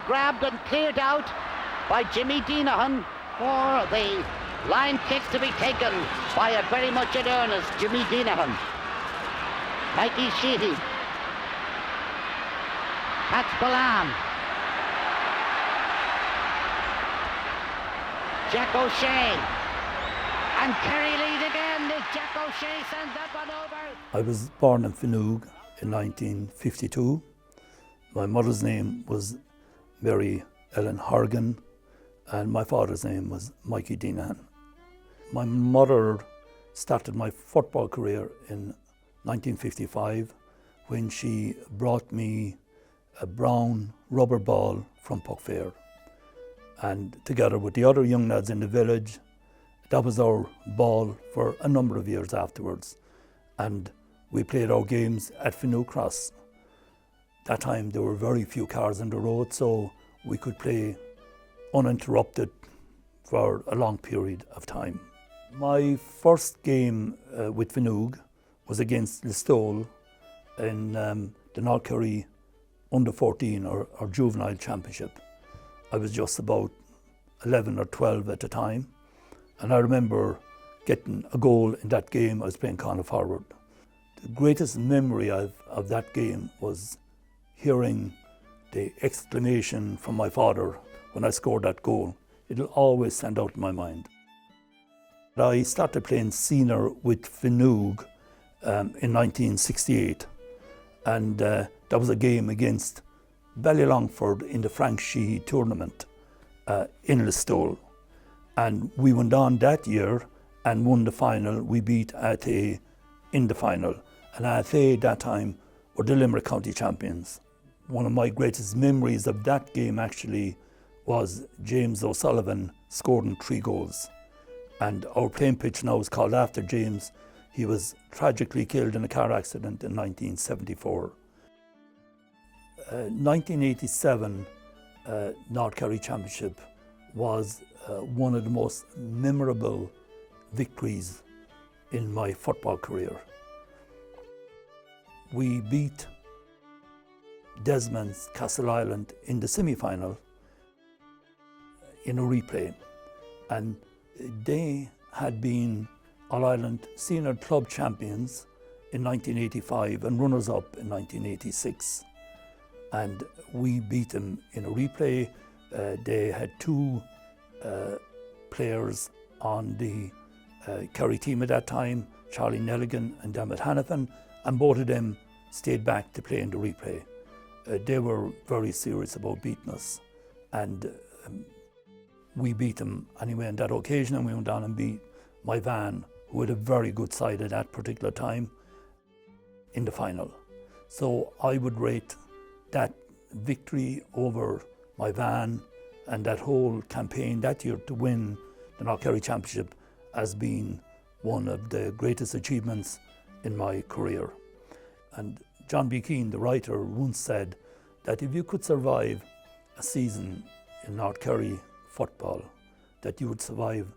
grabbed and cleared out by Jimmy Deenihan for the line kick to be taken by a very much in earnest Jimmy Deenihan. Mikey Sheehy. That's Balam. Jack O'Shea. And Kerry lead again. Jack O'Shea sends that one over. I was born in Finuge in 1952. My mother's name was Mary Ellen Horgan and my father's name was Mikey Deenihan. My mother started my football career in 1955 when she brought me a brown rubber ball from Puckfair. And together with the other young lads in the village, that was our ball for a number of years afterwards. And we played our games at Finuge Cross. That time there were very few cars on the road, so we could play uninterrupted for a long period of time. My first game with Finuge was against Listowel in the North Kerry Under 14 or Juvenile Championship. I was just about 11 or 12 at the time, and I remember getting a goal in that game. I was playing corner forward. The greatest memory of that game was hearing the exclamation from my father when I scored that goal. It'll always stand out in my mind. I started playing senior with Finuge in 1968, and that was a game against Ballylongford in the Frank Sheehy tournament in Listowel. And we went on that year and won the final. We beat Athay in the final. And Athay that time were the Limerick County champions. One of my greatest memories of that game actually was James O'Sullivan scoring 3 goals. And our playing pitch now is called after James. He was tragically killed in a car accident in 1974. 1987 North Kerry Championship was one of the most memorable victories in my football career. We beat Desmond's Castle Island in the semi-final in a replay, and they had been All-Ireland Senior Club champions in 1985 and runners-up in 1986. And we beat them in a replay. They had 2 players on the Kerry team at that time, Charlie Nelligan and Dermot Hannafin, and both of them stayed back to play in the replay. They were very serious about beating us, and we beat them anyway on that occasion, and we went down and beat my van, who had a very good side at that particular time, in the final. So I would rate that victory over my van and that whole campaign that year to win the North Kerry Championship as being one of the greatest achievements in my career. And John B. Keane, the writer, once said that if you could survive a season in North Kerry football, that you would survive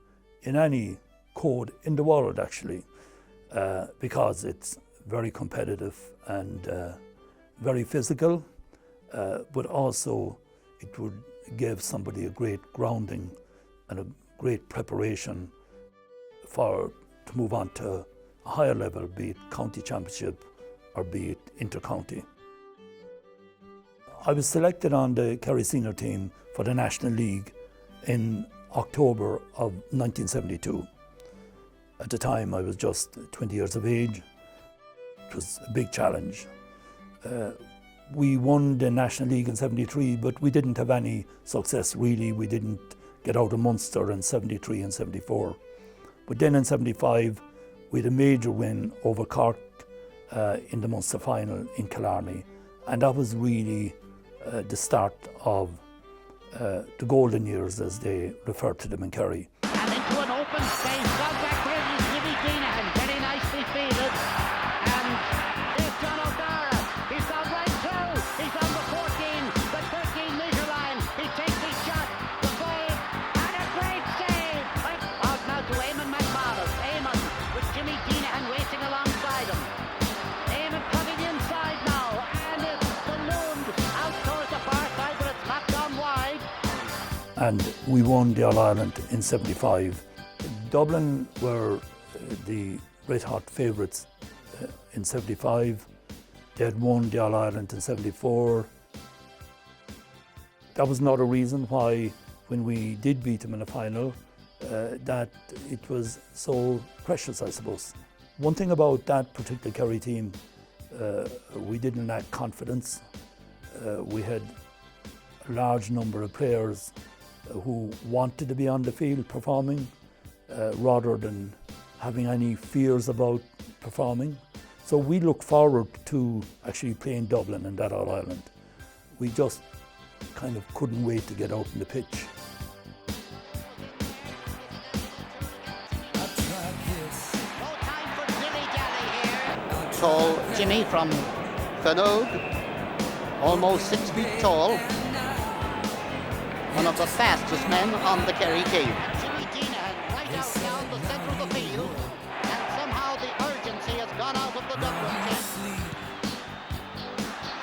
in any code in the world, actually, because it's very competitive and very physical, but also it would give somebody a great grounding and a great preparation to move on to a higher level, be it county championship or be it inter-county. I was selected on the Kerry senior team for the National League in October of 1972. At the time I was just 20 years of age. It was a big challenge. We won the National League in 73, but we didn't have any success really. We didn't get out of Munster in 73 and 74. But then in 75, we had a major win over Cork in the Munster final in Killarney. And that was really the start of the golden years, as they refer to them in Kerry. And into an open space, gone back there is Jimmy Deenihan, very nicely fielded. And there's John O'Gara, he's gone right through, he's on the 14, the 13-metre line, he takes his shot, the goal, and a great save! Out now to Eamon McMahon, Eamon with Jimmy Deenihan racing alongside him. Eamon coming inside now, and it's ballooned out towards the far side, but it's knocked on wide. and we won the All-Ireland in 75. Dublin were the red-hot favourites in 75. They had won the All-Ireland in 74. That was not a reason why, when we did beat them in a final, that it was so precious, I suppose. One thing about that particular Kerry team, we didn't lack confidence. We had a large number of players who wanted to be on the field performing rather than having any fears about performing. So we look forward to actually playing Dublin in that All-Ireland. We just kind of couldn't wait to get out on the pitch. Tall Jimmy from Finuge, almost 6 feet tall, one of the fastest men on the Kerry team. Jimmy Deenihan right out down the centre of the field, and somehow the urgency has gone out of the Dublin team.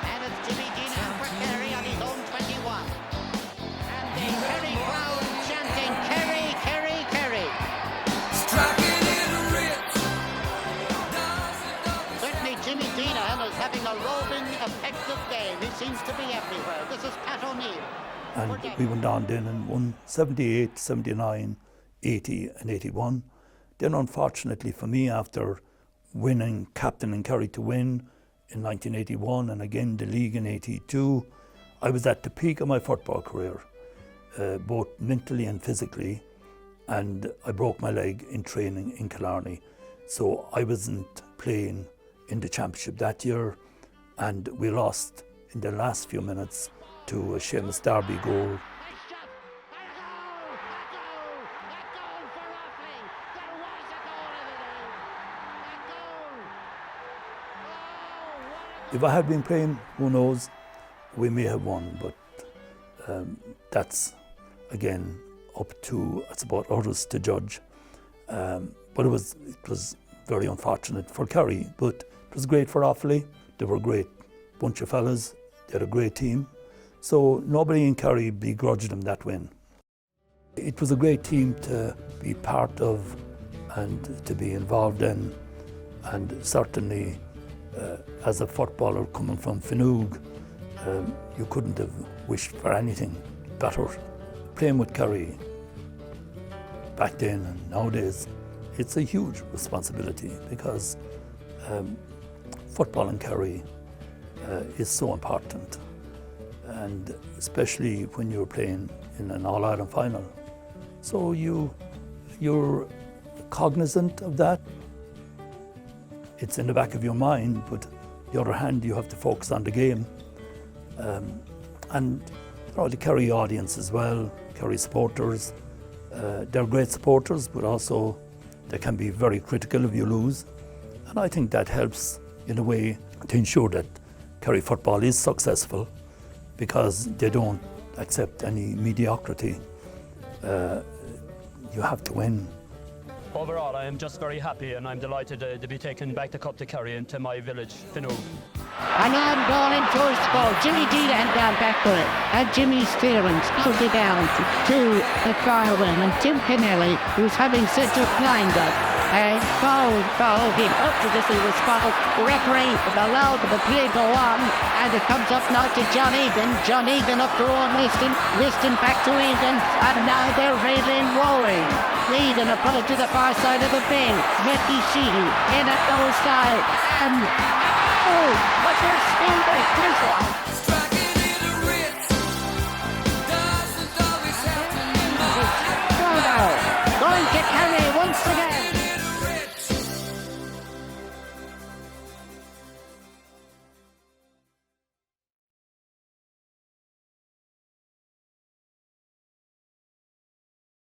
And it's Jimmy Deenihan for Kerry on his own 21. And the Kerry crowd chanting Kerry, Kerry, Kerry. Certainly Jimmy Deenihan is having a roving, effective game. He seems to be everywhere. This is Pat O'Neill. And we went on then and won 78, 79, 80 and 81. Then unfortunately for me, after winning captain in Kerry to win in 1981 and again the league in 82, I was at the peak of my football career, both mentally and physically, and I broke my leg in training in Killarney. So I wasn't playing in the championship that year, and we lost in the last few minutes to a Sheehans Derby goal. If I had been playing, who knows, we may have won, but that's again up to, I suppose, others to judge. But it was very unfortunate for Kerry, but it was great for Offaly. They were a great bunch of fellas. They had a great team. So nobody in Kerry begrudged them that win. It was a great team to be part of and to be involved in, and certainly as a footballer coming from Finuge, you couldn't have wished for anything better. Playing with Kerry back then and nowadays, it's a huge responsibility because football in Kerry is so important, and especially when you're playing in an All-Ireland final. So you're cognizant of that. It's in the back of your mind, but on the other hand, you have to focus on the game. And the Kerry audience as well, Kerry supporters, they're great supporters, but also they can be very critical if you lose. And I think that helps in a way to ensure that Kerry football is successful, because they don't accept any mediocrity. You have to win. Overall, I am just very happy, and I'm delighted to be taking back the cup to Kerry into my village, Finuge. And on ball in towards the ball. Jimmy Deenihan down back with it. And Jimmy's clearance pulled it down to the far wing. And Tim Kennelly, who's having such a blind up, fouled him up to this. He was fouled. The referee allowed the play to go on. And it comes up now to John Egan. John Egan up to Owen Liston back to Egan. And now they're really rolling. Egan will put it to the far side of the bin. Mickey Sheehy in at those side. And what's your spin by this one?